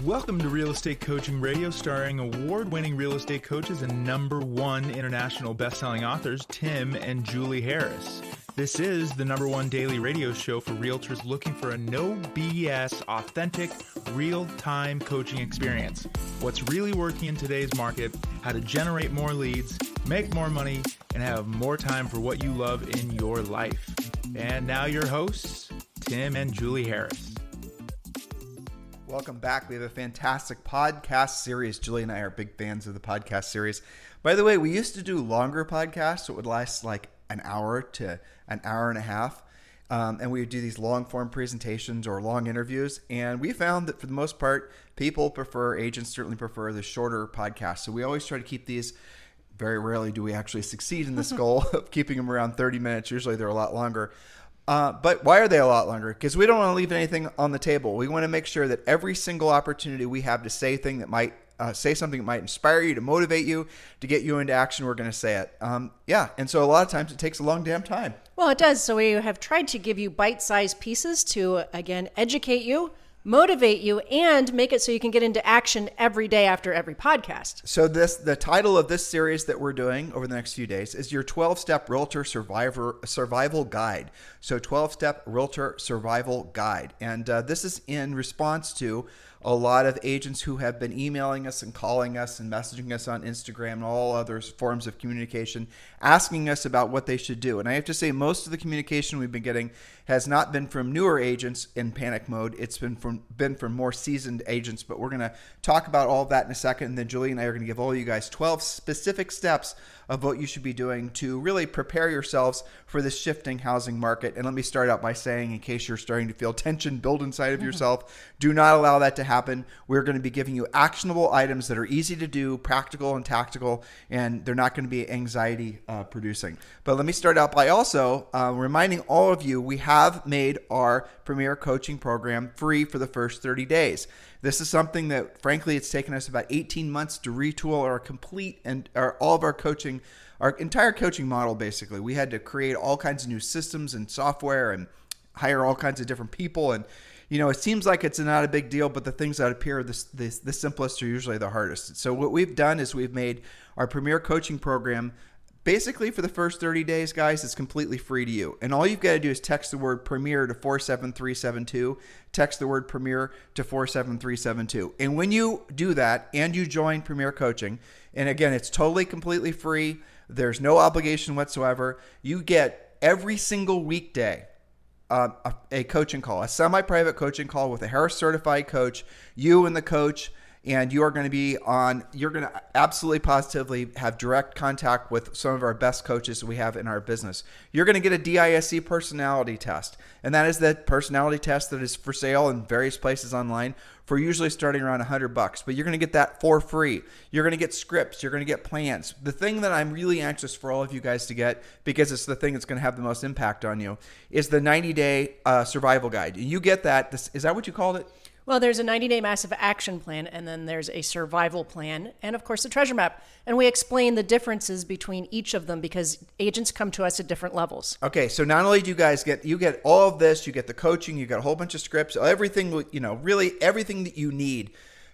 Welcome to Real Estate Coaching Radio, starring award-winning real estate coaches and #1 international best-selling authors, Tim and Julie Harris. This is the #1 daily radio show for realtors looking for a no BS, authentic, real-time coaching experience. What's really working in today's market, how to generate more leads, make more money, and have more time for what you love in your life. And now your hosts, Tim and Julie Harris. Welcome back. We have a fantastic podcast series. Julie and I are big fans of the podcast series. By the way, we used to do longer podcasts, so it would last like an hour to an hour and a half. And we would do these long form presentations or long interviews. And we found that for the most part, agents certainly prefer the shorter podcasts. So we always try to keep these. Very rarely do we actually succeed in this goal of keeping them around 30 minutes. Usually they're a lot longer. But why are they a lot longer? Because we don't want to leave anything on the table. We want to make sure that every single opportunity we have to say something that might inspire you, to motivate you, to get you into action, we're going to say it. And so a lot of times it takes a long damn time. Well, it does. So we have tried to give you bite-sized pieces to, again, educate you, motivate you, and make it so you can get into action every day after every podcast. So the title of this series that we're doing over the next few days is your 12-step realtor survival guide. So 12-step realtor survival guide. And this is in response to a lot of agents who have been emailing us and calling us and messaging us on Instagram and all other forms of communication, asking us about what they should do. And I have to say, most of the communication we've been getting has not been from newer agents in panic mode. It's been from more seasoned agents, but we're going to talk about all of that in a second. And then Julie and I are going to give all you guys 12 specific steps of what you should be doing to really prepare yourselves for this shifting housing market. And let me start out by saying, in case you're starting to feel tension build inside of yourself, do not allow that to happen. We're going to be giving you actionable items that are easy to do, practical and tactical, and they're not going to be anxiety producing. But let me start out by also reminding all of you, we have made our Premier Coaching Program free for the first 30 days. This is something that, frankly, it's taken us about 18 months to retool all of our coaching, our entire coaching model, basically. We had to create all kinds of new systems and software and hire all kinds of different people. And, it seems like it's not a big deal, but the things that appear the simplest are usually the hardest. So what we've done is we've made our Premier Coaching Program basically for the first 30 days, guys, it's completely free to you. And all you've got to do is text the word Premier to 47372. Text the word Premier to 47372. And when you do that and you join Premier Coaching, and again, it's totally, completely free. There's no obligation whatsoever. You get every single weekday a coaching call, a semi-private coaching call with a Harris certified coach, you and the coach. And you're going to absolutely positively have direct contact with some of our best coaches we have in our business. You're going to get a DISC personality test. And that is the personality test that is for sale in various places online for usually starting around $100. But you're going to get that for free. You're going to get scripts. You're going to get plans. The thing that I'm really anxious for all of you guys to get, because it's the thing that's going to have the most impact on you, is the 90-day survival guide. You get that. Is that what you called it? Well, there's a 90-day massive action plan, and then there's a survival plan, and of course a treasure map. And we explain the differences between each of them because agents come to us at different levels. Okay, so not only do you guys get all of this, you get the coaching, you get a whole bunch of scripts, everything, really everything that you need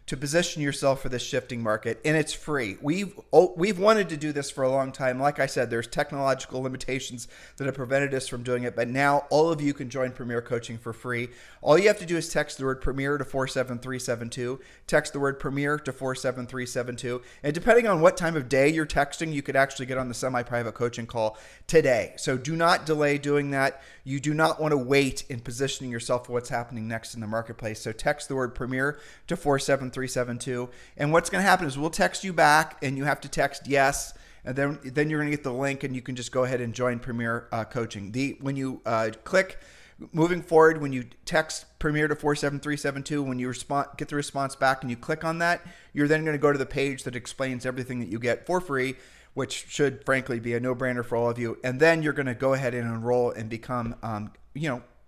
to position yourself for this shifting market, and it's free. We've wanted to do this for a long time. Like I said, there's technological limitations that have prevented us from doing it, but now all of you can join Premier Coaching for free. All you have to do is text the word Premier to 47372. Text the word Premier to 47372. And depending on what time of day you're texting, you could actually get on the semi-private coaching call today. So do not delay doing that. You do not want to wait in positioning yourself for what's happening next in the marketplace. So text the word Premier to 47372. And what's going to happen is we'll text you back, and you have to text yes. And then you're going to get the link, and you can just go ahead and join Premier Coaching. When you click moving forward, when you text Premier to 47372, when you get the response back and you click on that, you're then going to go to the page that explains everything that you get for free, which should frankly be a no-brainer for all of you. And then you're going to go ahead and enroll and become,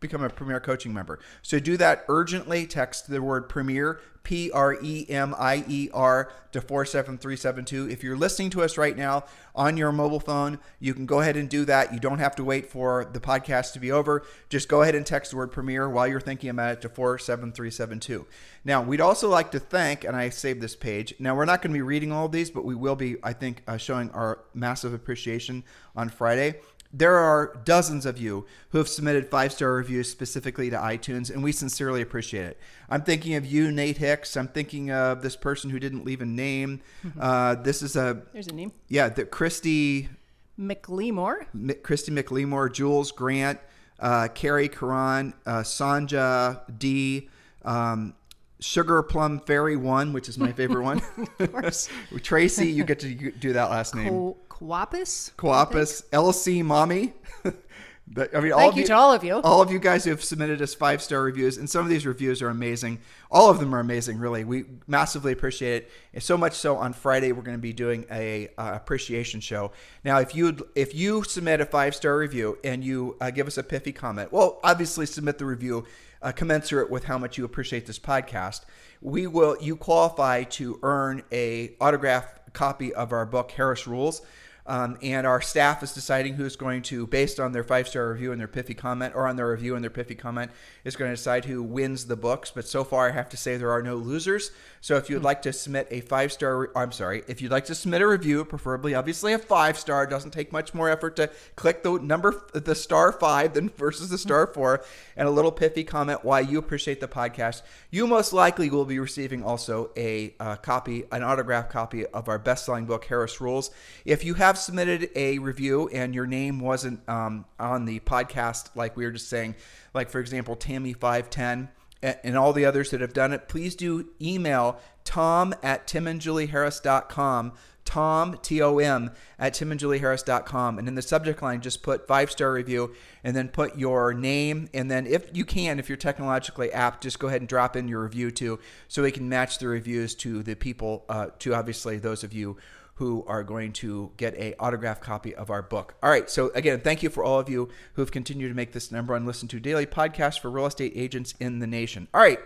become a Premier Coaching member. So do that urgently. Text the word Premier, PREMIER, to 47372. If you're listening to us right now on your mobile phone, you can go ahead and do that. You don't have to wait for the podcast to be over. Just go ahead and text the word Premier while you're thinking about it to 47372. Now, we'd also like to thank, and I saved this page. Now, we're not going to be reading all of these, but we will be, I think, showing our massive appreciation on Friday. There are dozens of you who have submitted 5-star reviews specifically to iTunes, and we sincerely appreciate it. I'm thinking of you, Nate Hicks. I'm thinking of this person who didn't leave a name. There's a name. Yeah, Christy McLemore. Christy McLemore, Jules Grant, Carrie Karan, Sanja D, Sugar Plum Fairy 1, which is my favorite one. Of course. Tracy, you get to do that last name. Coapis, LC Mommy. Thank you to all of you. All of you guys who have submitted us 5-star reviews, and some of these reviews are amazing. All of them are amazing, really. We massively appreciate it. And so much so, on Friday we're going to be doing a appreciation show. Now, if you submit a 5-star review and you give us a pithy comment, well, obviously submit the review commensurate with how much you appreciate this podcast. You qualify to earn a autographed copy of our book, Harris Rules. And our staff is deciding who's going to, based on their 5-star review and their pithy comment, or on their review and their pithy comment, is going to decide who wins the books. But so far, I have to say there are no losers. So if you'd like to submit a if you'd like to submit a review, preferably obviously a 5-star, doesn't take much more effort to click the star 5 than versus the star 4, and a little pithy comment why you appreciate the podcast, you most likely will be receiving also an autographed copy of our best-selling book, Harris Rules. If you have submitted a review and your name wasn't on the podcast, like we were just saying, like for example Tammy510 and all the others that have done it, please do email tom@timandjulieharris.com, Tom, T-O-M, @timandjulieharris.com, and in the subject line just put 5-star review and then put your name, and then if you're technologically apt, just go ahead and drop in your review too, so we can match the reviews to the people, to obviously those of you who are going to get a autographed copy of our book. All right. So again, thank you for all of you who have continued to make this number one listen to daily podcast for real estate agents in the nation. All right.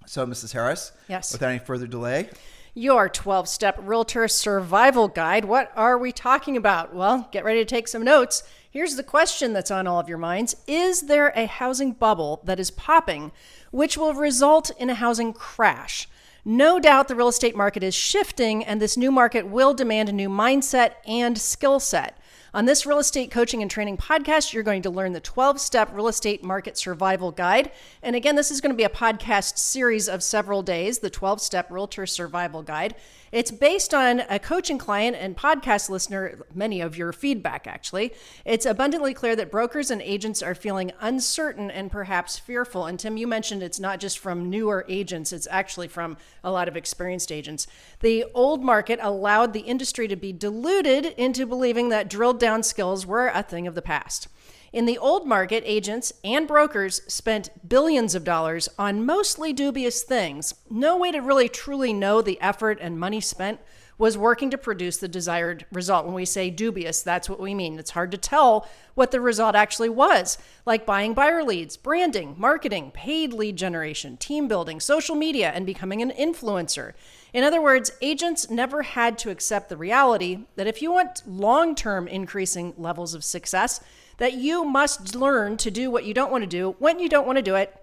So Mrs. Harris, yes, without any further delay, your 12-step realtor survival guide. What are we talking about? Well, get ready to take some notes. Here's the question that's on all of your minds. Is there a housing bubble that is popping, which will result in a housing crash? No doubt the real estate market is shifting, and this new market will demand a new mindset and skill set. On this real estate coaching and training podcast, you're going to learn the 12-step real estate market survival guide. And again, this is going to be a podcast series of several days, the 12-step realtor survival guide. It's based on a coaching client and podcast listener, many of your feedback, actually. It's abundantly clear that brokers and agents are feeling uncertain and perhaps fearful. And Tim, you mentioned it's not just from newer agents, it's actually from a lot of experienced agents. The old market allowed the industry to be deluded into believing that drilled down skills were a thing of the past. In the old market, agents and brokers spent billions of dollars on mostly dubious things. No way to really truly know the effort and money spent was working to produce the desired result. When we say dubious, that's what we mean. It's hard to tell what the result actually was, like buying buyer leads, branding, marketing, paid lead generation, team building, social media, and becoming an influencer. In other words, agents never had to accept the reality that if you want long-term increasing levels of success, that you must learn to do what you don't want to do when you don't want to do it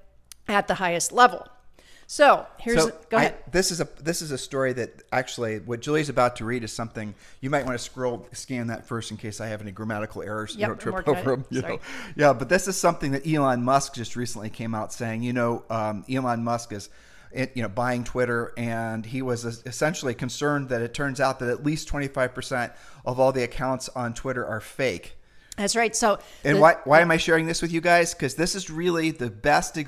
at the highest level. So go ahead. This is a story that actually what Julie's about to read is something you might want to scan that first in case I have any grammatical errors. Yep, you don't trip over them. Sorry. Yeah, but this is something that Elon Musk just recently came out saying. Elon Musk is buying Twitter, and he was essentially concerned that it turns out that at least 25% of all the accounts on Twitter are fake. That's right. So, why am I sharing this with you guys? Because this is really the best,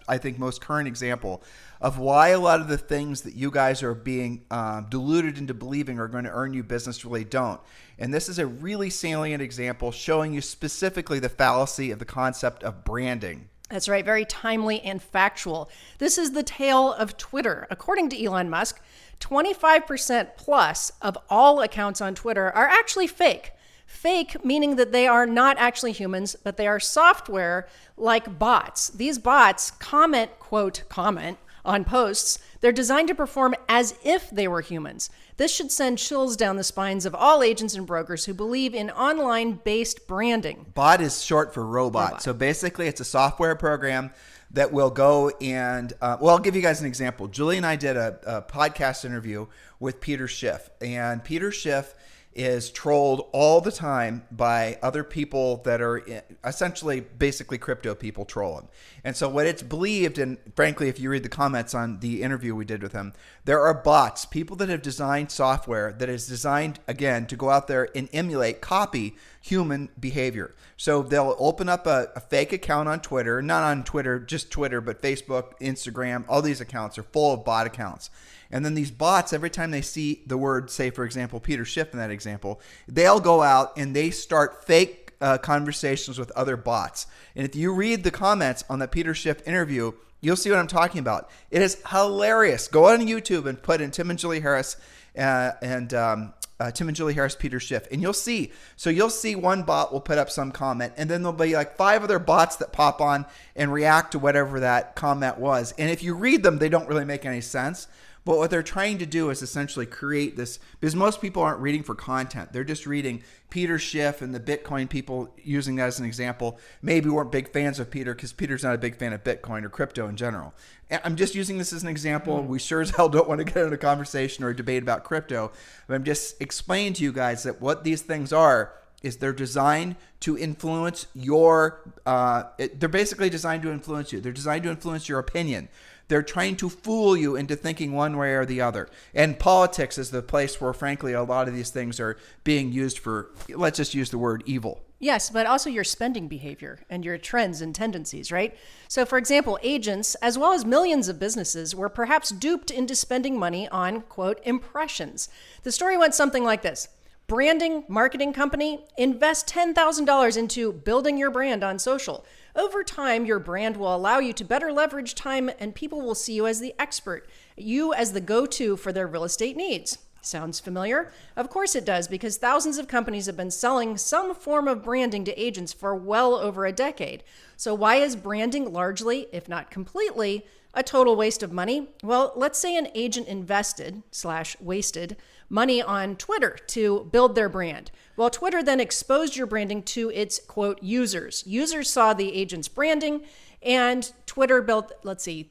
I think, most current example of why a lot of the things that you guys are being deluded into believing are going to earn you business really don't. And this is a really salient example showing you specifically the fallacy of the concept of branding. That's right. Very timely and factual. This is the tale of Twitter. According to Elon Musk, 25% plus of all accounts on Twitter are actually fake. Fake, meaning that they are not actually humans, but they are software like bots. These bots quote, comment on posts. They're designed to perform as if they were humans. This should send chills down the spines of all agents and brokers who believe in online-based branding. Bot is short for robot. So basically, it's a software program that will go and, I'll give you guys an example. Julie and I did a podcast interview with Peter Schiff, and Peter Schiff is trolled all the time by other people that are essentially basically crypto people troll him. And so what it's believed, and frankly, if you read the comments on the interview we did with him, there are bots, people that have designed software that is designed, again, to go out there and emulate, copy human behavior. So they'll open up a fake account on Twitter, not on Twitter, just Twitter, but Facebook, Instagram, all these accounts are full of bot accounts. And then these bots, every time they see the word, say, for example, Peter Schiff in that example, they'll go out and they start fake conversations with other bots. And if you read the comments on the Peter Schiff interview, you'll see what I'm talking about. It is hilarious. Go on YouTube and put in Tim and Julie Harris Tim and Julie Harris, Peter Schiff, and you'll see. So you'll see one bot will put up some comment, and then there'll be like 5 other bots that pop on and react to whatever that comment was. And if you read them, they don't really make any sense. But what they're trying to do is essentially create this, because most people aren't reading for content. They're just reading Peter Schiff, and the Bitcoin people, using that as an example, maybe weren't big fans of Peter because Peter's not a big fan of Bitcoin or crypto in general. And I'm just using this as an example. We sure as hell don't want to get into a conversation or a debate about crypto. But I'm just explaining to you guys that what these things are is they're designed to influence they're basically designed to influence you. They're designed to influence your opinion. They're trying to fool you into thinking one way or the other. And politics is the place where, frankly, a lot of these things are being used for, let's just use the word evil. Yes, but also your spending behavior and your trends and tendencies, right? So, for example, agents, as well as millions of businesses, were perhaps duped into spending money on, quote, impressions. The story went something like this. Branding marketing company, invest $10,000 into building your brand on social. Over time, your brand will allow you to better leverage time, and people will see you as the expert, you as the go-to for their real estate needs. Sounds familiar? Of course it does, because thousands of companies have been selling some form of branding to agents for well over a decade. So why is branding largely, if not completely, a total waste of money? Well, let's say an agent invested/wasted money on Twitter to build their brand. Well, Twitter then exposed your branding to its, quote, users. Users saw the agent's branding, and Twitter built,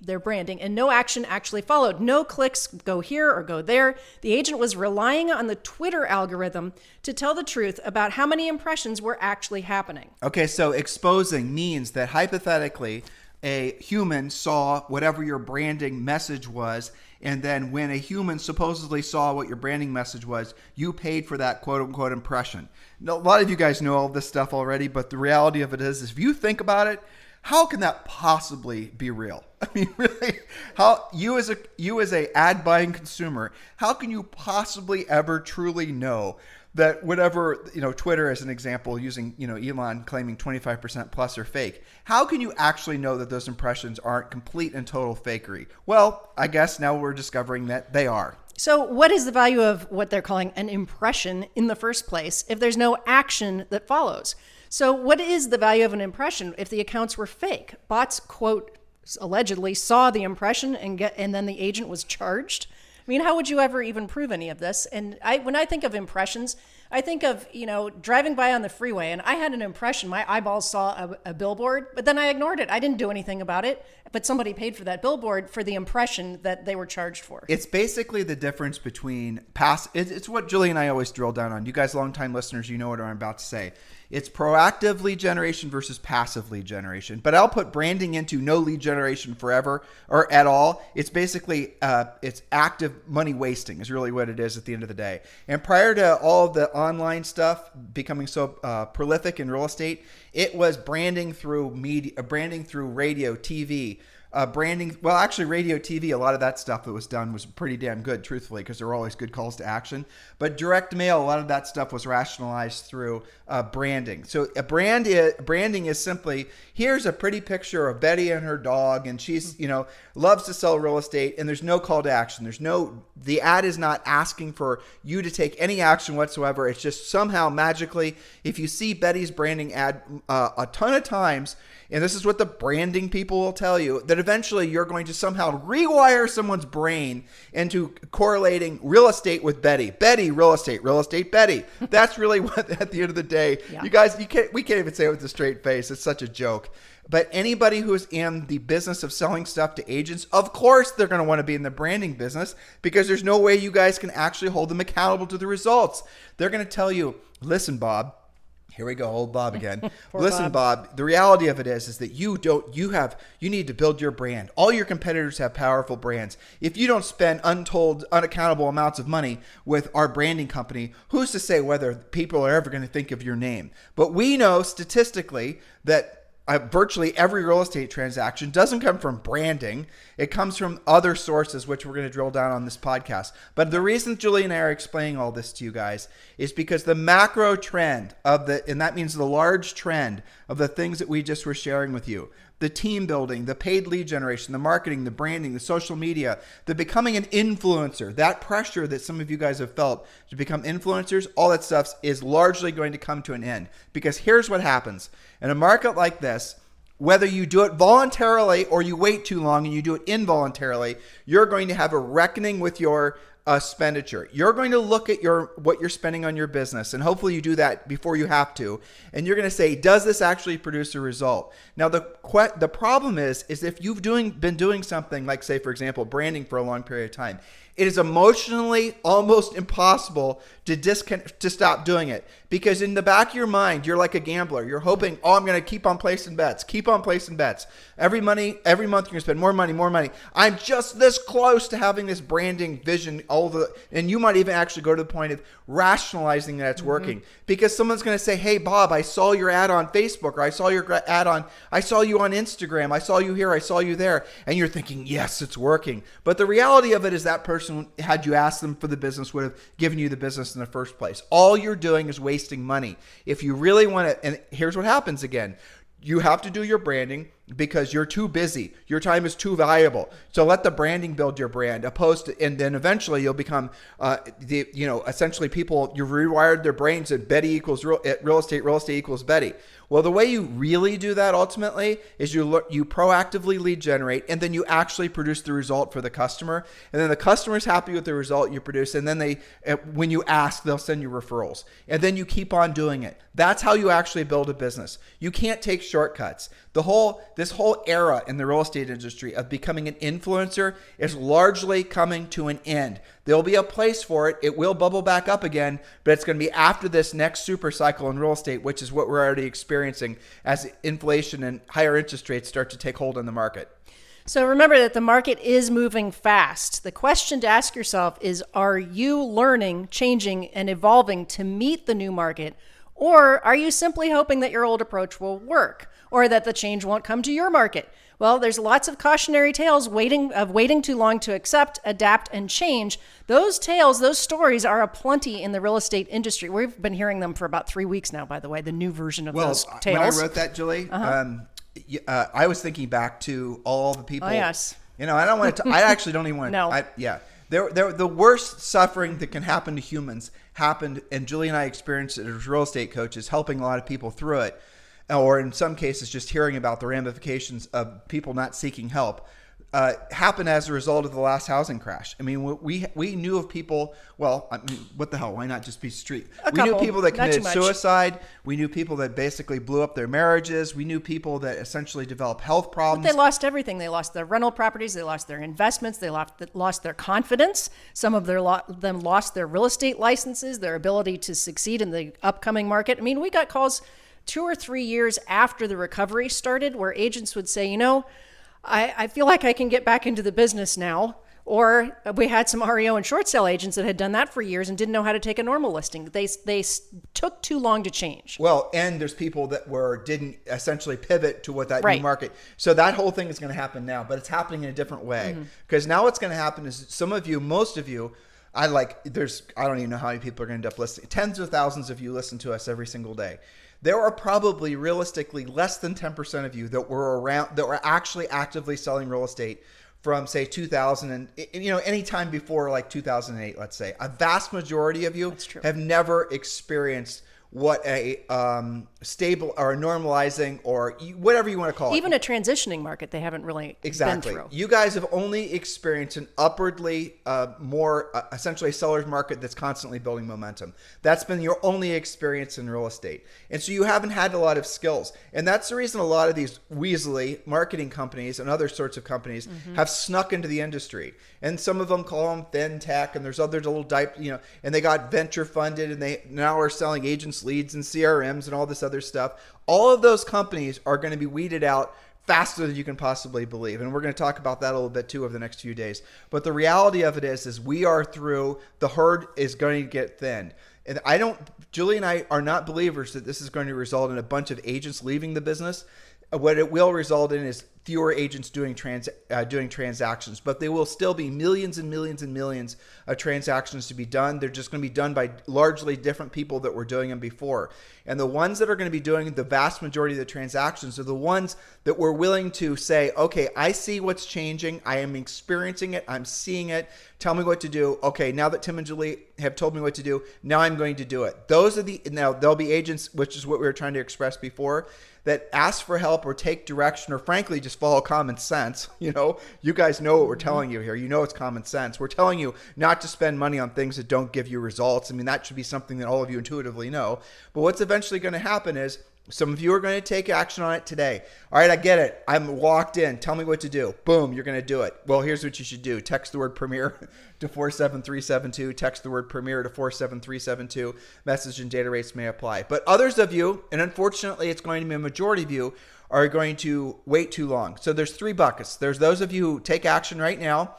their branding, and no action actually followed. No clicks go here or go there. The agent was relying on the Twitter algorithm to tell the truth about how many impressions were actually happening. Okay, so exposing means that hypothetically, a human saw whatever your branding message was, and then when a human supposedly saw what your branding message was, you paid for that quote-unquote impression. Now, a lot of you guys know all this stuff already, but the reality of it is if you think about it, how can that possibly be real? I mean, really, how you as a ad buying consumer, how can you possibly ever truly know that whatever, Twitter as an example, using, Elon claiming 25% plus are fake. How can you actually know that those impressions aren't complete and total fakery? Well, I guess now we're discovering that they are. So what is the value of what they're calling an impression in the first place if there's no action that follows? So what is the value of an impression if the accounts were fake? Bots, quote, allegedly saw the impression and then the agent was charged. I mean, how would you ever even prove any of this? And when I think of impressions, I think of, driving by on the freeway and I had an impression. My eyeballs saw a billboard, but then I ignored it. I didn't do anything about it, but somebody paid for that billboard for the impression that they were charged for. It's basically the difference between it's what Julie and I always drill down on. You guys, longtime listeners, you know what I'm about to say. It's proactive lead generation versus passive lead generation. But I'll put branding into no lead generation forever or at all. It's basically it's active money wasting is really what it is at the end of the day. And prior to all of the online stuff becoming so prolific in real estate, it was branding through media, branding through radio, TV, branding. Well, actually, radio, TV, a lot of that stuff that was done was pretty damn good, truthfully, because there were always good calls to action. But direct mail, a lot of that stuff was rationalized through branding. So branding is simply, here's a pretty picture of Betty and her dog, and she's, loves to sell real estate, and there's no call to action. The ad is not asking for you to take any action whatsoever. It's just somehow magically, if you see Betty's branding ad a ton of times, and this is what the branding people will tell you, that eventually you're going to somehow rewire someone's brain into correlating real estate with Betty. Betty, real estate, Betty. That's really what, at the end of the day, you guys, we can't even say it with a straight face. It's such a joke. But anybody who's in the business of selling stuff to agents, of course they're going to want to be in the branding business, because there's no way you guys can actually hold them accountable to the results. They're going to tell you, listen, Bob. Here we go, old Bob again. Listen, Bob, the reality of it is that you need to build your brand. All your competitors have powerful brands. If you don't spend unaccountable amounts of money with our branding company, who's to say whether people are ever going to think of your name? But we know statistically that virtually every real estate transaction doesn't come from branding. It comes from other sources, which we're going to drill down on this podcast. But the reason Julie and I are explaining all this to you guys is because the macro trend and that means the large trend of the things that we just were sharing with you, the team building, the paid lead generation, the marketing, the branding, the social media, the becoming an influencer, that pressure that some of you guys have felt to become influencers, all that stuff is largely going to come to an end. Because here's what happens. In a market like this, whether you do it voluntarily or you wait too long and you do it involuntarily, you're going to have a reckoning with your expenditure. You're going to look at what you're spending on your business, and hopefully you do that before you have to. And you're going to say, does this actually produce a result? Now, the problem is if you've been doing something like, say, for example, branding for a long period of time, it is emotionally almost impossible to stop doing it, because in the back of your mind, you're like a gambler. You're hoping, I'm going to keep on placing bets. Every month you're going to spend more money. I'm just this close to having this branding vision, and you might even actually go to the point of rationalizing that it's working, because someone's going to say, hey, Bob, I saw your ad on Facebook, or I saw you on Instagram. I saw you here. I saw you there. And you're thinking, yes, it's working. But the reality of it is that person, had you asked them for the business, would have given you the business in the first place. All you're doing is wasting money. If you really want to, and here's what happens again. You have to do your branding because you're too busy. Your time is too valuable. So let the branding build your brand, and then eventually you'll become, essentially people, you've rewired their brains that Betty equals real estate equals Betty. Well, the way you really do that ultimately is you proactively lead generate, and then you actually produce the result for the customer. And then the customer's happy with the result you produce. And then when you ask, they'll send you referrals. And then you keep on doing it. That's how you actually build a business. You can't take shortcuts. This whole era in the real estate industry of becoming an influencer is largely coming to an end. There'll be a place for it. It will bubble back up again, but it's going to be after this next super cycle in real estate, which is what we're already experiencing as inflation and higher interest rates start to take hold in the market. So remember that the market is moving fast. The question to ask yourself is, are you learning, changing, and evolving to meet the new market? Or are you simply hoping that your old approach will work, or that the change won't come to your market? Well, there's lots of cautionary tales waiting too long to accept, adapt, and change. Those tales, those stories are aplenty in the real estate industry. We've been hearing them for about 3 weeks now, by the way, the new version of those tales. When I wrote that, Julie, I was thinking back to all the people. Oh, yes. I don't want to. I actually don't even want to. No. The worst suffering that can happen to humans happened, and Julie and I experienced it as real estate coaches, helping a lot of people through it, or in some cases just hearing about the ramifications of people not seeking help. Happened as a result of the last housing crash. I mean, we knew of people. Well, I mean, what the hell? Why not just be street? We knew people that committed suicide. We knew people that basically blew up their marriages. We knew people that essentially developed health problems. But they lost everything. They lost their rental properties. They lost their investments. They lost their confidence. Some of them lost their real estate licenses, their ability to succeed in the upcoming market. I mean, we got calls 2 or 3 years after the recovery started where agents would say, I feel like I can get back into the business now. Or we had some REO and short sale agents that had done that for years and didn't know how to take a normal listing. They took too long to change. Well, and there's people that didn't essentially pivot to what that new market. So that whole thing is going to happen now, but it's happening in a different way. Because now what's going to happen is most of you, I don't even know how many people are going to end up listening. Tens of thousands of you listen to us every single day. There are probably realistically less than 10% of you that were actually actively selling real estate from say 2000 and any time before like 2008, let's say. A vast majority of you have never experienced what a stable or normalizing or whatever you want to call it. Even a transitioning market, they haven't really been through. You guys have only experienced an upwardly more essentially a seller's market that's constantly building momentum. That's been your only experience in real estate. And so you haven't had a lot of skills. And that's the reason a lot of these Weasley marketing companies and other sorts of companies have snuck into the industry. And some of them call them fintech, and there's others a little and they got venture funded, and they now are selling agents leads and CRMs and all this other stuff. All of those companies are going to be weeded out faster than you can possibly believe. And we're going to talk about that a little bit too over the next few days. But the reality of it is we are through, the herd is going to get thinned. And Julie and I are not believers that this is going to result in a bunch of agents leaving the business. What it will result in is fewer agents doing transactions, but there will still be millions and millions and millions of transactions to be done. They're just going to be done by largely different people that were doing them before. And the ones that are going to be doing the vast majority of the transactions are the ones that were willing to say, okay, I see what's changing. I am experiencing it. I'm seeing it. Tell me what to do. Okay, now that Tim and Julie have told me what to do, now I'm going to do it. Now there'll be agents, which is what we were trying to express before, that ask for help or take direction or frankly just follow common sense. You guys know what we're telling you here. It's common sense. We're telling you not to spend money on things that don't give you results. I mean, that should be something that all of you intuitively know. But what's eventually going to happen is some of you are going to take action on it today. All right, I get it. I'm locked in. Tell me what to do. Boom, you're going to do it. Well, here's what you should do. Text the word Premier to 47372. Text the word Premier to 47372. Message and data rates may apply. But others of you, and unfortunately it's going to be a majority of you, are going to wait too long. So there's three buckets. There's those of you who take action right now,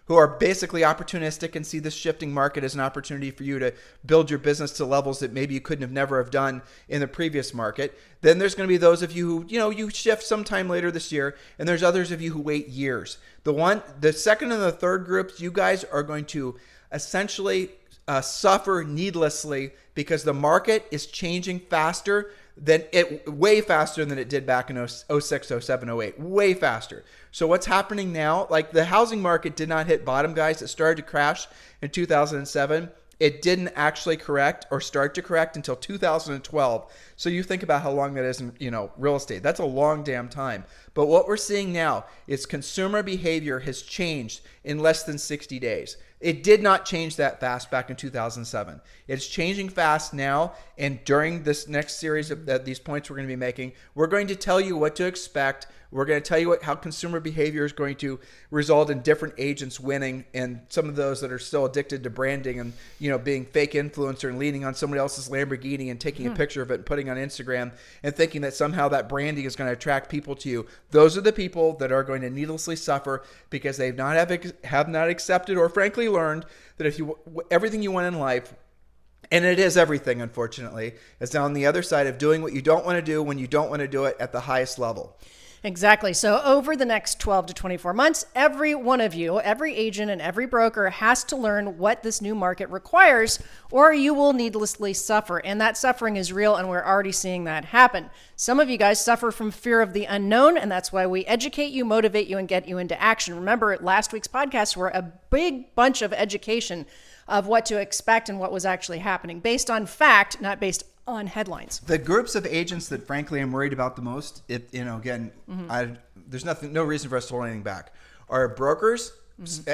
who are basically opportunistic and see this shifting market as an opportunity for you to build your business to levels that maybe you couldn't have done in the previous market. Then there's going to be those of you who, you shift sometime later this year, and there's others of you who wait years. The second and the third groups, you guys are going to essentially suffer needlessly because the market is changing way faster than it did back in 06, 07, 08, way faster. So what's happening now, like the housing market did not hit bottom, guys. It started to crash in 2007. It didn't actually correct or start to correct until 2012. So you think about how long that is in, real estate. That's a long damn time. But what we're seeing now is consumer behavior has changed in less than 60 days. It did not change that fast back in 2007. It's changing fast now. And during this next series of these points we're going to be making, we're going to tell you what to expect. We're going to tell you how consumer behavior is going to result in different agents winning, and some of those that are still addicted to branding and being fake influencer and leaning on somebody else's Lamborghini and taking a picture of it and putting it on Instagram and thinking that somehow that branding is going to attract people to you. Those are the people that are going to needlessly suffer because they have not accepted or frankly learned that everything you want in life, and it is everything, unfortunately, is on the other side of doing what you don't want to do when you don't want to do it at the highest level. Exactly. So over the next 12 to 24 months, every one of you, every agent and every broker has to learn what this new market requires, or you will needlessly suffer. And that suffering is real, and we're already seeing that happen. Some of you guys suffer from fear of the unknown, and that's why we educate you, motivate you, and get you into action. Remember, last week's podcasts were a big bunch of education of what to expect and what was actually happening based on fact, not based on headlines. The groups of agents that frankly I'm worried about the most, there's no reason for us to hold anything back, are brokers,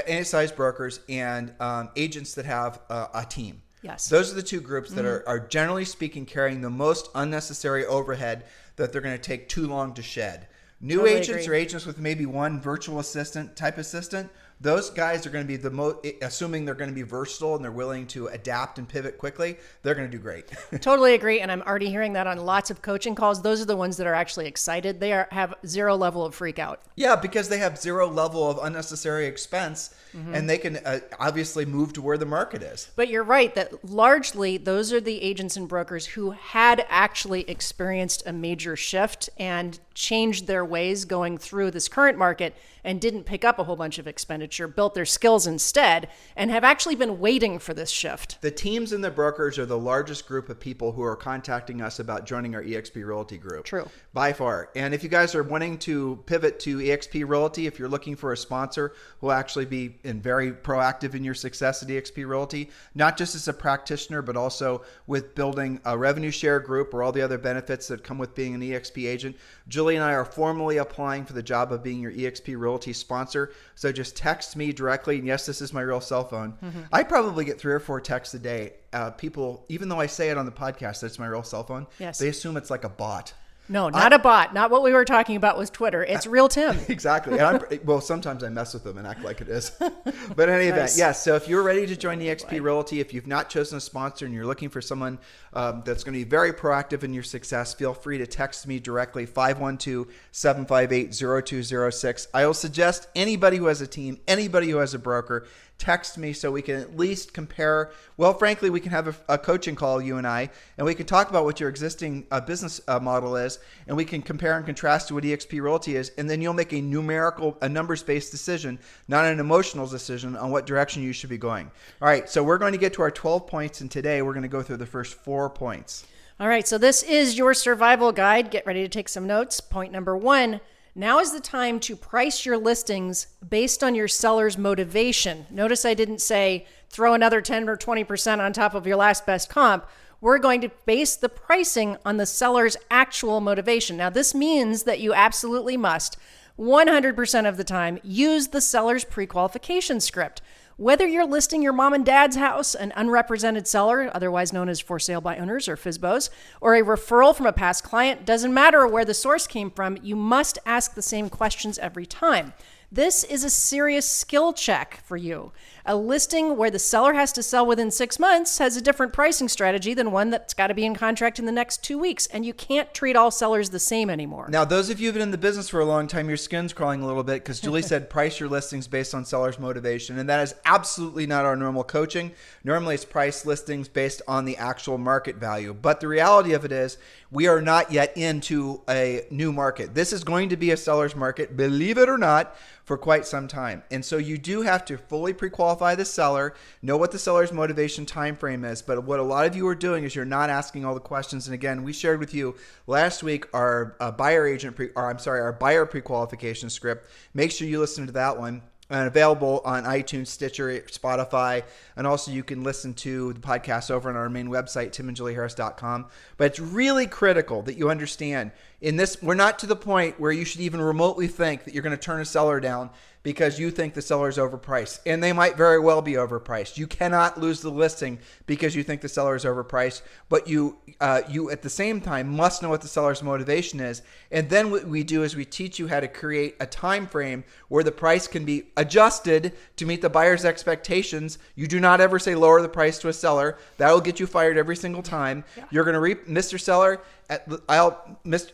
any size brokers, and agents that have a team. Yes. Those are the two groups that are generally speaking carrying the most unnecessary overhead that they're going to take too long to shed. New agents or agents with maybe one virtual assistant type assistant, those guys are going to be the most, assuming they're going to be versatile and they're willing to adapt and pivot quickly, they're going to do great. Totally agree. And I'm already hearing that on lots of coaching calls. Those are the ones that are actually excited. They have zero level of freak out. Yeah, because they have zero level of unnecessary expense and they can obviously move to where the market is. But you're right that largely those are the agents and brokers who had actually experienced a major shift and changed their ways going through this current market and didn't pick up a whole bunch of expenditure, built their skills instead, and have actually been waiting for this shift. The teams and the brokers are the largest group of people who are contacting us about joining our eXp Realty group. True. By far. And if you guys are wanting to pivot to eXp Realty, if you're looking for a sponsor who will actually be very proactive in your success at eXp Realty, not just as a practitioner, but also with building a revenue share group or all the other benefits that come with being an eXp agent, Julie and I are formally applying for the job of being your eXp Realty sponsor. So just text me directly. And yes, this is my real cell phone. I probably get 3 or 4 texts a day. People, even though I say it on the podcast, that's my real cell phone. Yes. They assume it's like a bot. No, not a bot. Not what we were talking about was Twitter. It's real Tim. Exactly. And well, sometimes I mess with them and act like it is. But in any event, yes. So if you're ready to join eXp Realty, if you've not chosen a sponsor and you're looking for someone that's going to be very proactive in your success, feel free to text me directly, 512-758-0206. I will suggest anybody who has a team, anybody who has a broker, text me so we can at least compare. Well, frankly, we can have a coaching call, you and I, and we can talk about what your existing business model is, and we can compare and contrast to what eXp Realty is, and then you'll make a numbers-based decision, not an emotional decision on what direction you should be going. All right, so we're going to get to our 12 points, and today we're going to go through the first 4 points. All right, so this is your survival guide. Get ready to take some notes. Point number 1. Now is the time to price your listings based on your seller's motivation. Notice I didn't say throw another 10 or 20% on top of your last best comp. We're going to base the pricing on the seller's actual motivation. Now, this means that you absolutely must, 100% of the time, use the seller's pre-qualification script. Whether you're listing your mom and dad's house, an unrepresented seller, otherwise known as for sale by owners or FSBOs, or a referral from a past client, doesn't matter where the source came from, you must ask the same questions every time. This is a serious skill check for you. A listing where the seller has to sell within 6 months has a different pricing strategy than one that's got to be in contract in the next 2 weeks, and you can't treat all sellers the same anymore. Now, those of you who've been in the business for a long time, your skin's crawling a little bit because Julie said price your listings based on seller's motivation, and that is absolutely not our normal coaching. Normally, it's price listings based on the actual market value, but the reality of it is we are not yet into a new market. This is going to be a seller's market, believe it or not, for quite some time. And so you do have to fully pre-qualify the seller, know what the seller's motivation time frame is. But what a lot of you are doing is you're not asking all the questions. And again, we shared with you last week our buyer pre-qualification script. Make sure you listen to that one. And available on iTunes, Stitcher, Spotify, and also you can listen to the podcast over on our main website, timandjulieharris.com. But it's really critical that you understand in this, we're not to the point where you should even remotely think that you're going to turn a seller down because you think the seller is overpriced. And they might very well be overpriced. You cannot lose the listing because you think the seller is overpriced, but you at the same time must know what the seller's motivation is. And then what we do is we teach you how to create a time frame where the price can be adjusted to meet the buyer's expectations. You do not ever say lower the price to a seller. That will get you fired every single time. Yeah. You're going to Mr. Seller,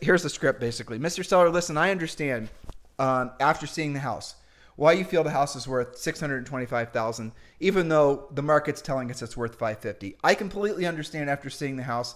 here's the script basically. Mr. Seller, listen, I understand after seeing the house why you feel the house is worth $625,000, even though the market's telling us it's worth $550,000. I completely understand after seeing the house.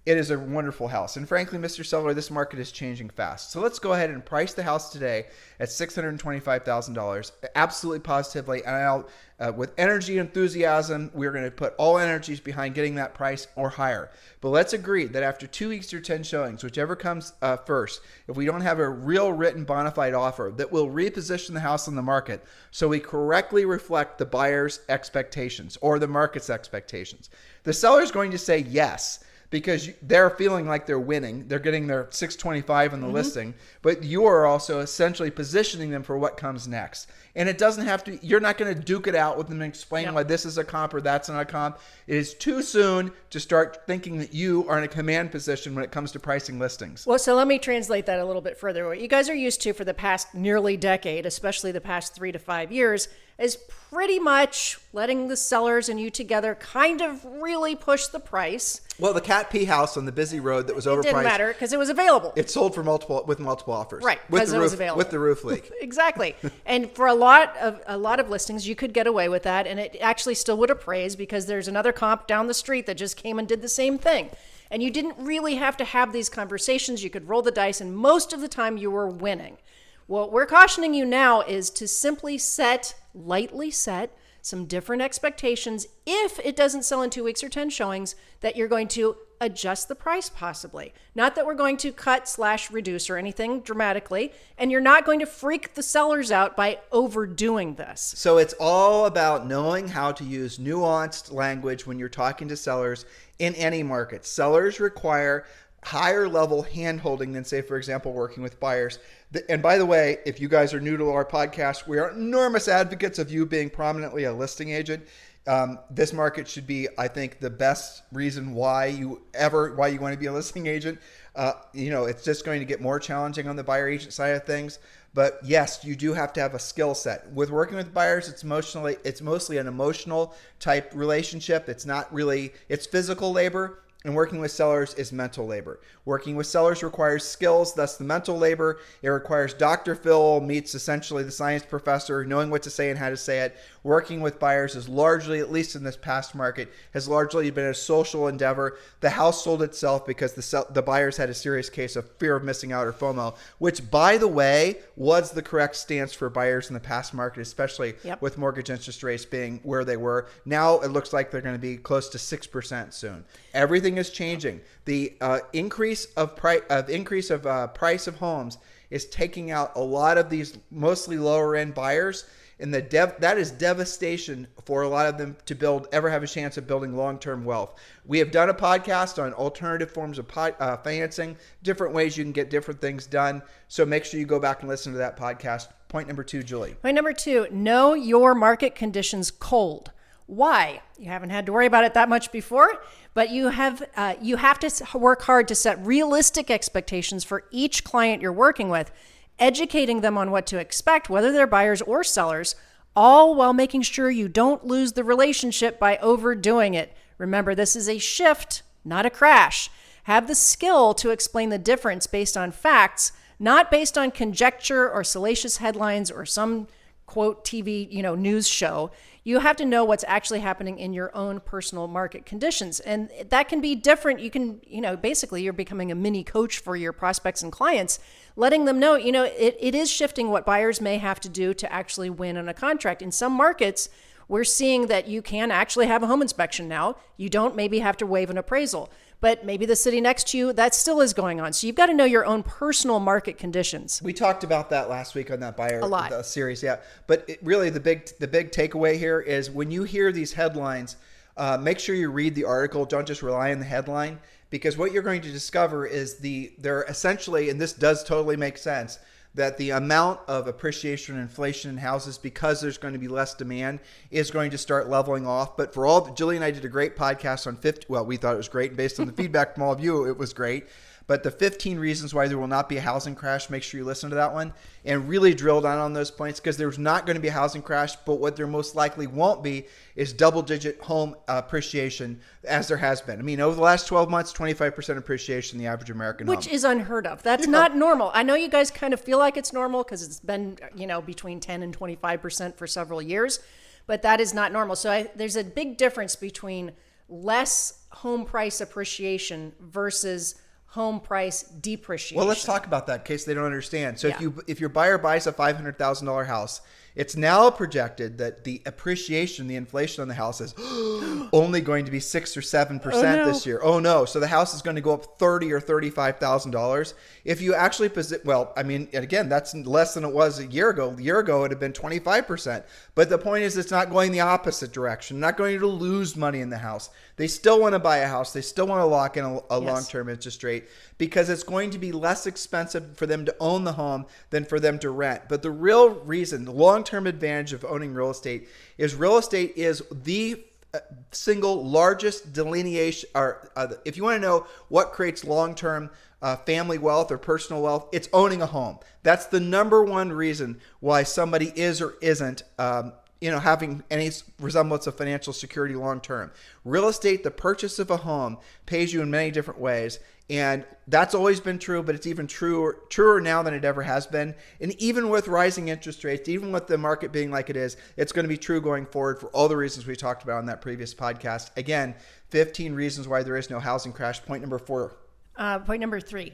It is a wonderful house. And frankly, Mr. Seller, this market is changing fast. So let's go ahead and price the house today at $625,000, absolutely positively. And I'll, with energy and enthusiasm, we're going to put all energies behind getting that price or higher. But let's agree that after 2 weeks or 10 showings, whichever comes first, if we don't have a real written bona fide offer, that will reposition the house on the market so we correctly reflect the buyer's expectations or the market's expectations. The seller's going to say yes, because they're feeling like they're winning. They're getting their $625 in the listing, but you are also essentially positioning them for what comes next. And it doesn't have to, you're not going to duke it out with them and explain why this is a comp or that's not a comp. It is too soon to start thinking that you are in a command position when it comes to pricing listings. Well, so let me translate that a little bit further. What you guys are used to for the past nearly decade, especially the past 3 to 5 years, is pretty much letting the sellers and you together kind of really push the price. Well, the Cat P house on the busy road that was overpriced. It didn't matter because it was available. It sold for multiple offers. Right, because it was available. With the roof leak. Exactly. And for a lot of listings, you could get away with that, and it actually still would appraise because there's another comp down the street that just came and did the same thing. And you didn't really have to have these conversations. You could roll the dice, and most of the time you were winning. What we're cautioning you now is to simply lightly set some different expectations. If it doesn't sell in 2 weeks or 10 showings, that you're going to adjust the price possibly. Not that we're going to cut/reduce or anything dramatically, and you're not going to freak the sellers out by overdoing this. So it's all about knowing how to use nuanced language when you're talking to sellers in any market. Sellers require higher level hand-holding than, say, for example, working with buyers. And by the way, if you guys are new to our podcast, we are enormous advocates of you being prominently a listing agent. This market should be, I think, the best reason why you want to be a listing agent. It's just going to get more challenging on the buyer agent side of things. But yes, you do have to have a skill set. With working with buyers, it's mostly an emotional type relationship. It's physical labor. And working with sellers is mental labor. Working with sellers requires skills, thus the mental labor. It requires Dr. Phil meets essentially the science professor, knowing what to say and how to say it. Working with buyers is largely, at least in this past market, has largely been a social endeavor. The house sold itself because the buyers had a serious case of fear of missing out or FOMO, which, by the way, was the correct stance for buyers in the past market, especially with mortgage interest rates being where they were. Now it looks like they're going to be close to 6% soon. Everything is changing. The increase of price of homes is taking out a lot of these mostly lower end buyers, and that is devastation for a lot of them to ever have a chance of building long-term wealth. We have done a podcast on alternative forms of financing, different ways you can get different things done. So make sure you go back and listen to that podcast. Point number 2, Julie. Point number 2, know your market conditions cold. Why? You haven't had to worry about it that much before, but you have to work hard to set realistic expectations for each client you're working with, educating them on what to expect, whether they're buyers or sellers, all while making sure you don't lose the relationship by overdoing it. Remember, this is a shift, not a crash. Have the skill to explain the difference based on facts, not based on conjecture or salacious headlines or some quote TV, news show. You have to know what's actually happening in your own personal market conditions. And that can be different. You can, basically you're becoming a mini coach for your prospects and clients, letting them know, it is shifting what buyers may have to do to actually win on a contract. In some markets, we're seeing that you can actually have a home inspection now. You don't maybe have to waive an appraisal, but maybe the city next to you, that still is going on. So you've got to know your own personal market conditions. We talked about that last week on that buyer series. Yeah. But really the big takeaway here is when you hear these headlines, make sure you read the article. Don't just rely on the headline, because what you're going to discover is they're essentially, and this does totally make sense, that the amount of appreciation and inflation in houses, because there's going to be less demand, is going to start leveling off. But Julie and I did a great podcast on we thought it was great. Based on the feedback from all of you, it was great. But the 15 reasons why there will not be a housing crash, make sure you listen to that one and really drill down on those points, because there's not going to be a housing crash. But what there most likely won't be is double-digit home appreciation, as there has been. I mean, over the last 12 months, 25% appreciation in the average American home. Which is unheard of. That's not normal. I know you guys kind of feel like it's normal because it's been, between 10 and 25% for several years, but that is not normal. So there's a big difference between less home price appreciation versus home price depreciation. Well, let's talk about that in case they don't understand. So if your buyer buys a $500,000 house, it's now projected that the appreciation, the inflation on the house is only going to be 6 or 7% this year. Oh no. So the house is going to go up $30,000 or $35,000. If you actually again, that's less than it was a year ago. A year ago, it would have been 25%. But the point is, it's not going the opposite direction. Not going to lose money in the house. They still want to buy a house. They still want to lock in a long-term interest rate, because it's going to be less expensive for them to own the home than for them to rent. But the real reason, the long long-term advantage of owning real estate is the single largest delineation, or if you want to know what creates long-term family wealth or personal wealth, it's owning a home. That's the number one reason why somebody is or isn't having any resemblance of financial security long-term. Real estate, the purchase of a home, pays you in many different ways. And that's always been true, but it's even truer now than it ever has been. And even with rising interest rates, even with the market being like it is, it's going to be true going forward for all the reasons we talked about in that previous podcast. Again, 15 reasons why there is no housing crash. Point number 4. Point number 3.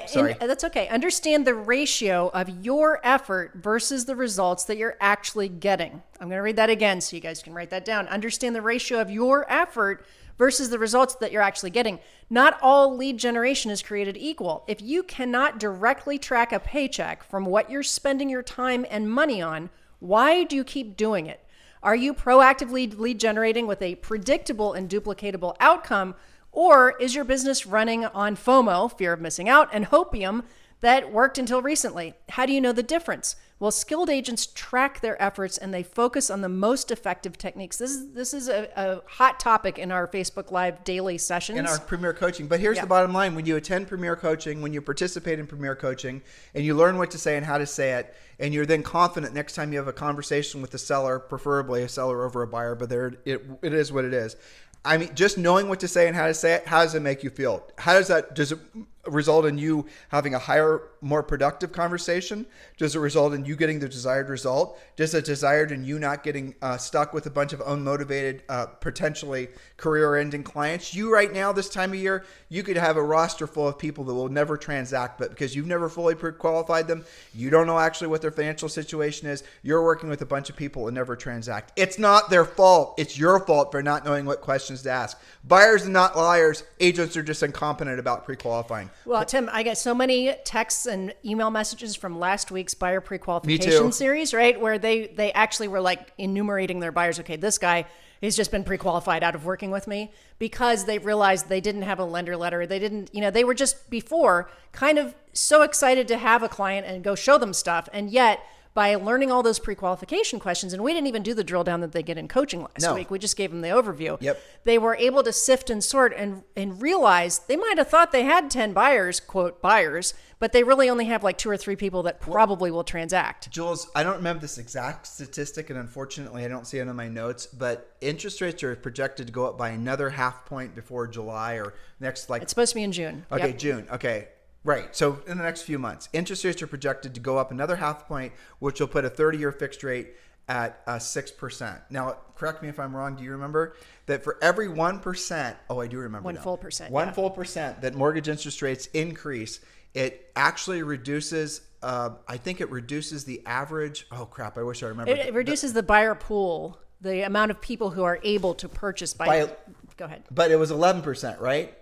Sorry. That's okay. Understand the ratio of your effort versus the results that you're actually getting. I'm going to read that again so you guys can write that down. Understand the ratio of your effort versus the results that you're actually getting. Not all lead generation is created equal. If you cannot directly track a paycheck from what you're spending your time and money on, why do you keep doing it? Are you proactively lead generating with a predictable and duplicatable outcome, or is your business running on FOMO, fear of missing out, and hopium that worked until recently? How do you know the difference? Well, skilled agents track their efforts and they focus on the most effective techniques. This is a hot topic in our Facebook Live daily sessions. In our Premier Coaching. But here's the bottom line. When you attend Premier Coaching, when you participate in Premier Coaching, and you learn what to say and how to say it, and you're then confident next time you have a conversation with the seller, preferably a seller over a buyer, but it is what it is. I mean, just knowing what to say and how to say it, how does it make you feel? Does it result in you having a higher, more productive conversation? Does it result in you getting the desired result? Does it result in you not getting stuck with a bunch of unmotivated, potentially career-ending clients? You right now, this time of year, you could have a roster full of people that will never transact, but because you've never fully pre-qualified them, you don't know actually what their financial situation is, you're working with a bunch of people and never transact. It's not their fault. It's your fault for not knowing what questions to ask. Buyers are not liars. Agents are just incompetent about pre-qualifying. Well, Tim, I get so many texts and email messages from last week's buyer pre-qualification series, right? Where they actually were like enumerating their buyers. Okay, this guy, he's just been pre-qualified out of working with me, because they realized they didn't have a lender letter. They didn't, they were just before kind of so excited to have a client and go show them stuff. And yet, by learning all those pre-qualification questions, and we didn't even do the drill down that they get in coaching last week. We just gave them the overview. Yep. They were able to sift and sort and realize they might have thought they had 10 buyers, quote, buyers, but they really only have like 2 or 3 people that probably will transact. Jules, I don't remember this exact statistic, and unfortunately I don't see it in my notes, but interest rates are projected to go up by another 0.5 point before July or next, like... It's supposed to be in June. Okay, Yep. June. Okay. Right. So in the next few months, interest rates are projected to go up another 0.5 point, which will put a 30-year fixed rate at 6%. Now, correct me if I'm wrong. Do you remember that for every 1%? Oh, I do remember. One full percent. One full percent that mortgage interest rates increase, it actually reduces. I think it reduces the average. Oh crap! I wish I remembered. It reduces the buyer pool, the amount of people who are able to purchase by. Go ahead. But it was 11%, right?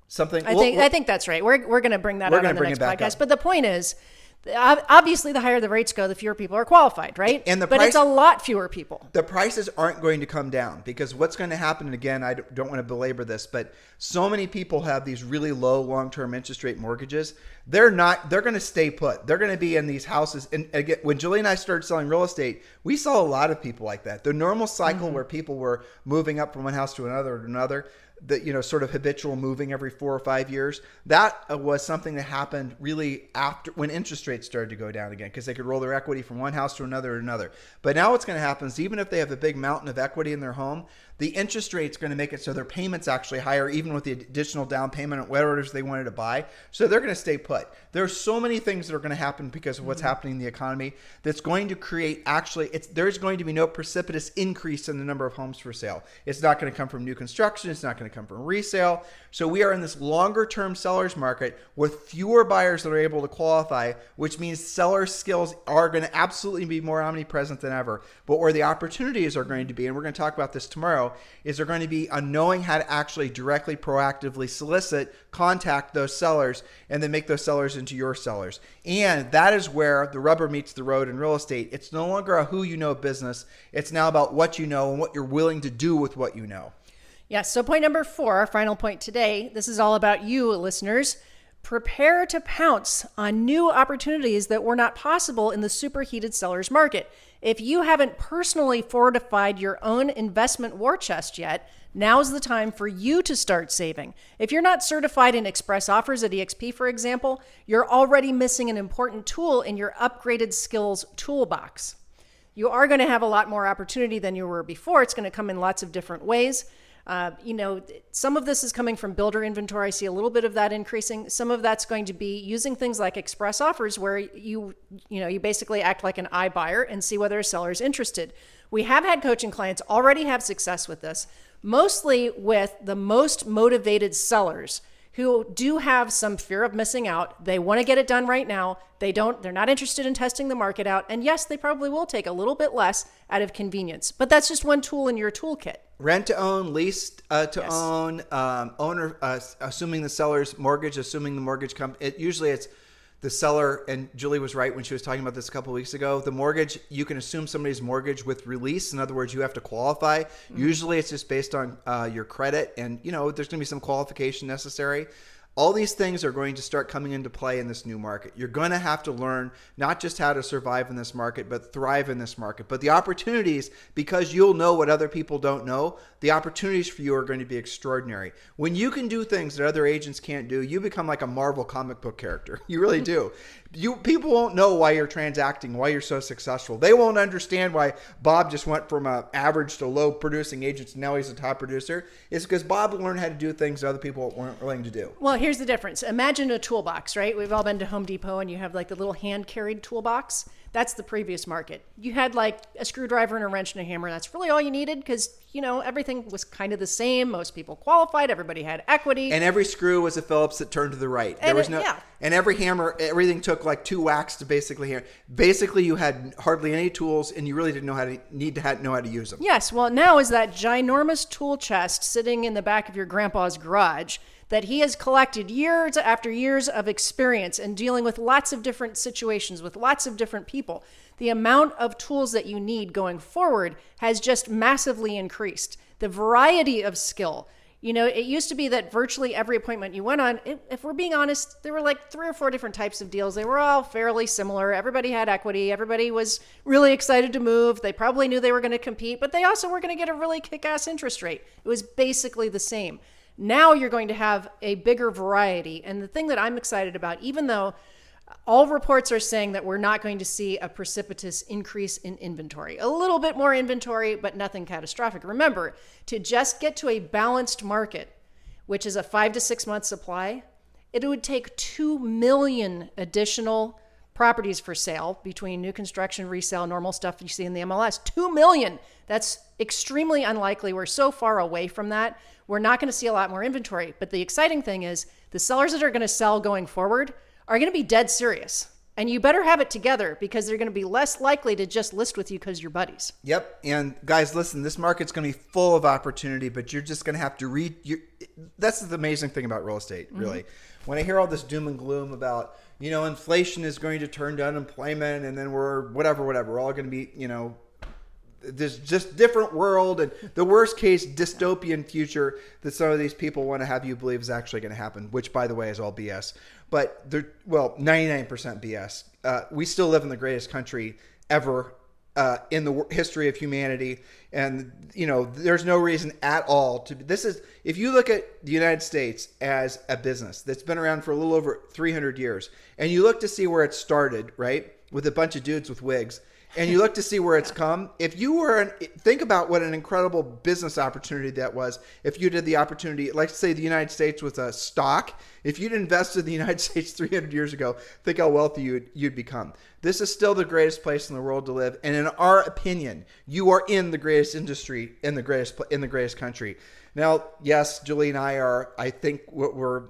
Something. I think that's right. We're going to bring that up on the next podcast. But the point is, obviously, the higher the rates go, the fewer people are qualified, right? But it's a lot fewer people. The prices aren't going to come down, because what's going to happen, and again, I don't want to belabor this, but so many people have these really low long-term interest rate mortgages. They're going to stay put. They're going to be in these houses. And again, when Julie and I started selling real estate, we saw a lot of people like that. The normal cycle where people were moving up from one house to another, the sort of habitual moving every 4 or 5 years, that was something that happened really after when interest rates started to go down again, because they could roll their equity from one house to another. But now what's going to happen is, even if they have a big mountain of equity in their home, the interest rate's going to make it so their payment's actually higher, even with the additional down payment on whatever it is they wanted to buy. So they're going to stay put. There are so many things that are going to happen because of what's happening in the economy that's going to create, there's going to be no precipitous increase in the number of homes for sale. It's not going to come from new construction. It's not going to come from resale. So we are in this longer term seller's market with fewer buyers that are able to qualify, which means seller skills are going to absolutely be more omnipresent than ever. But where the opportunities are going to be, and we're going to talk about this tomorrow, is they're going to be on knowing how to actually directly, proactively solicit, contact those sellers, and then make those sellers into your sellers. And that is where the rubber meets the road in real estate. It's no longer a who you know business. It's now about what you know and what you're willing to do with what you know. Yes. So point number 4, our final point today, this is all about you, listeners. Prepare to pounce on new opportunities that were not possible in the superheated seller's market. If you haven't personally fortified your own investment war chest yet, now's the time for you to start saving. If you're not certified in express offers at EXP, for example, you're already missing an important tool in your upgraded skills toolbox. You are going to have a lot more opportunity than you were before. It's going to come in lots of different ways. Some of this is coming from builder inventory. I see a little bit of that increasing. Some of that's going to be using things like express offers where you basically act like an iBuyer and see whether a seller is interested. We have had coaching clients already have success with this, mostly with the most motivated sellers who do have some fear of missing out. They want to get it done right now. They're not interested in testing the market out. And yes, they probably will take a little bit less out of convenience, but that's just one tool in your toolkit. Rent to own, lease to own, owner, assuming the seller's mortgage, assuming the mortgage company. Usually it's the seller, and Julie was right when she was talking about this a couple of weeks ago. The mortgage, you can assume somebody's mortgage with release. In other words, you have to qualify. Mm-hmm. Usually it's just based on your credit, and there's going to be some qualification necessary. All these things are going to start coming into play in this new market. You're going to have to learn not just how to survive in this market, but thrive in this market. But the opportunities, because you'll know what other people don't know, the opportunities for you are going to be extraordinary. When you can do things that other agents can't do, you become like a Marvel comic book character. You really do. People won't know why you're transacting, why you're so successful. They won't understand why Bob just went from an average to low producing agent and now he's a top producer. It's because Bob learned how to do things that other people weren't willing to do. Well, here's the difference. Imagine a toolbox, right? We've all been to Home Depot and you have like the little hand-carried toolbox. That's the previous market. You had like a screwdriver and a wrench and a hammer. That's really all you needed because, everything was kind of the same. Most people qualified. Everybody had equity. And every screw was a Phillips that turned to the right. And every hammer, everything took like 2 whacks to basically hammer. Basically, you had hardly any tools and you really didn't know how to use them. Yes. Well, now is that ginormous tool chest sitting in the back of your grandpa's garage that he has collected years after years of experience and dealing with lots of different situations with lots of different people. The amount of tools that you need going forward has just massively increased. The variety of skill. It used to be that virtually every appointment you went on, if we're being honest, there were like 3 or 4 different types of deals. They were all fairly similar. Everybody had equity. Everybody was really excited to move. They probably knew they were going to compete, but they also were going to get a really kick-ass interest rate. It was basically the same. Now you're going to have a bigger variety. And the thing that I'm excited about, even though all reports are saying that we're not going to see a precipitous increase in inventory, a little bit more inventory, but nothing catastrophic. Remember, to just get to a balanced market, which is a 5 to 6 month supply, it would take 2 million additional properties for sale between new construction, resale, normal stuff you see in the MLS. 2 million. That's extremely unlikely. We're so far away from that. We're not going to see a lot more inventory. But the exciting thing is the sellers that are going to sell going forward are going to be dead serious. And you better have it together because they're going to be less likely to just list with you because you're buddies. Yep. And guys, listen, this market's going to be full of opportunity, but you're just going to have to read. That's the amazing thing about real estate, really. Mm-hmm. When I hear all this doom and gloom about, inflation is going to turn to unemployment and then we're we're all going to be, there's just different world and the worst case dystopian future that some of these people want to have you believe is actually going to happen, which by the way is all BS. But 99% BS. We still live in the greatest country ever in the history of humanity. And, there's no reason at all to, if you look at the United States as a business that's been around for a little over 300 years and you look to see where it started, right? With a bunch of dudes with wigs. And you look to see where it's come. If you were, think about what an incredible business opportunity that was. If you did the opportunity, like say the United States with a stock, if you'd invested in the United States 300 years ago, think how wealthy you'd become. This is still the greatest place in the world to live. And in our opinion, you are in the greatest industry, in the greatest country. Now, yes, Julie and I think we're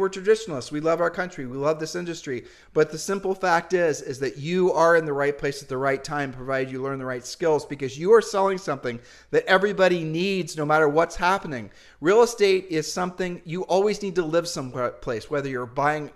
traditionalists. We love our country. We love this industry. But the simple fact is that you are in the right place at the right time, provided you learn the right skills, because you are selling something that everybody needs no matter what's happening. Real estate is something you always need to live someplace, whether you're buying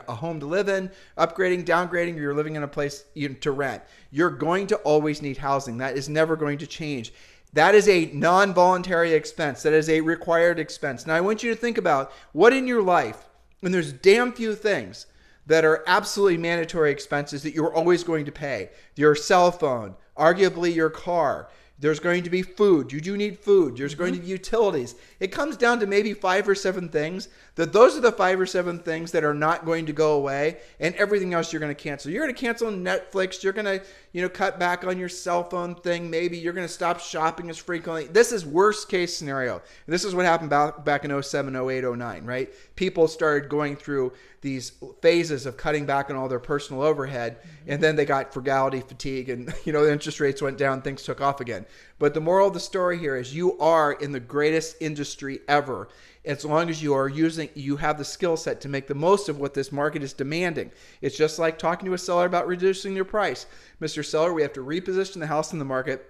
a home to live in, upgrading, downgrading, or you're living in a place to rent. You're going to always need housing. That is never going to change. That is a non-voluntary expense. That is a required expense. Now, I want you to think about what in your life And there's damn few things that are absolutely mandatory expenses that you're always going to pay. Your cell phone, arguably your car. There's going to be food. You do need food. There's going to be utilities. It comes down to maybe 5 or 7 things. Those are the 5 or 7 things that are not going to go away, and everything else you're going to cancel. You're going to cancel Netflix. You're going to, cut back on your cell phone thing. Maybe you're going to stop shopping as frequently. This is worst case scenario. And this is what happened back in 07, 08, 09, right? People started going through these phases of cutting back on all their personal overhead, and then they got frugality fatigue, and the interest rates went down, things took off again. But the moral of the story here is you are in the greatest industry ever, as long as you have the skill set to make the most of what this market is demanding. It's just like talking to a seller about reducing your price. Mr. Seller, we have to reposition the house in the market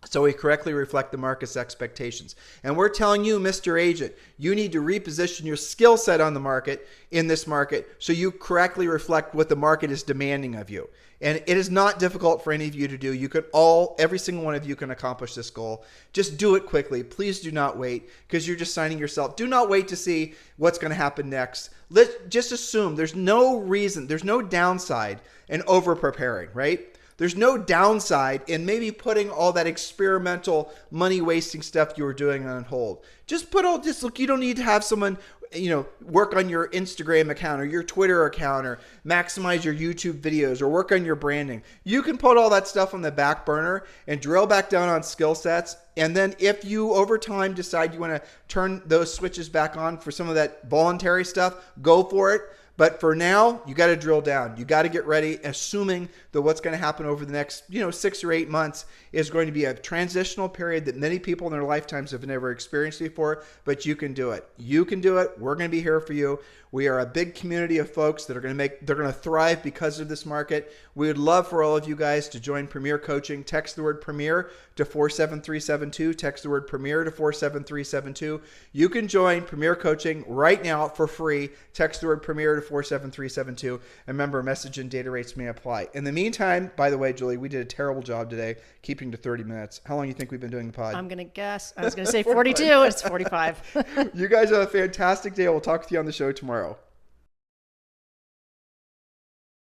so we correctly reflect the market's expectations. And we're telling you, Mr. Agent, you need to reposition your skill set on the market, in this market, so you correctly reflect what the market is demanding of you. And it is not difficult for any of you to do. Every single one of you can accomplish this goal. Just do it quickly. Please do not wait, because you're just signing yourself. Do not wait to see what's going to happen next. Just assume there's no reason, there's no downside in over preparing, right? There's no downside in maybe putting all that experimental money wasting stuff you were doing on hold. Look, you don't need to have someone, work on your Instagram account or your Twitter account or maximize your YouTube videos or work on your branding. You can put all that stuff on the back burner and drill back down on skill sets. And then if you over time decide you want to turn those switches back on for some of that voluntary stuff, go for it. But for now, you got to drill down. You got to get ready, assuming that what's going to happen over the next, 6 or 8 months is going to be a transitional period that many people in their lifetimes have never experienced before. But you can do it. You can do it. We're going to be here for you. We are a big community of folks that are going to thrive because of this market. We would love for all of you guys to join Premier Coaching. Text the word Premier to 47372. Text the word Premier to 47372. You can join Premier Coaching right now for free. Text the word Premier to 47372. And remember, message and data rates may apply. In the meantime, by the way, Julie, we did a terrible job today keeping to 30 minutes. How long do you think we've been doing the pod? I'm going to guess. I was going to say 42. It's 45. You guys have a fantastic day. We'll talk with you on the show tomorrow.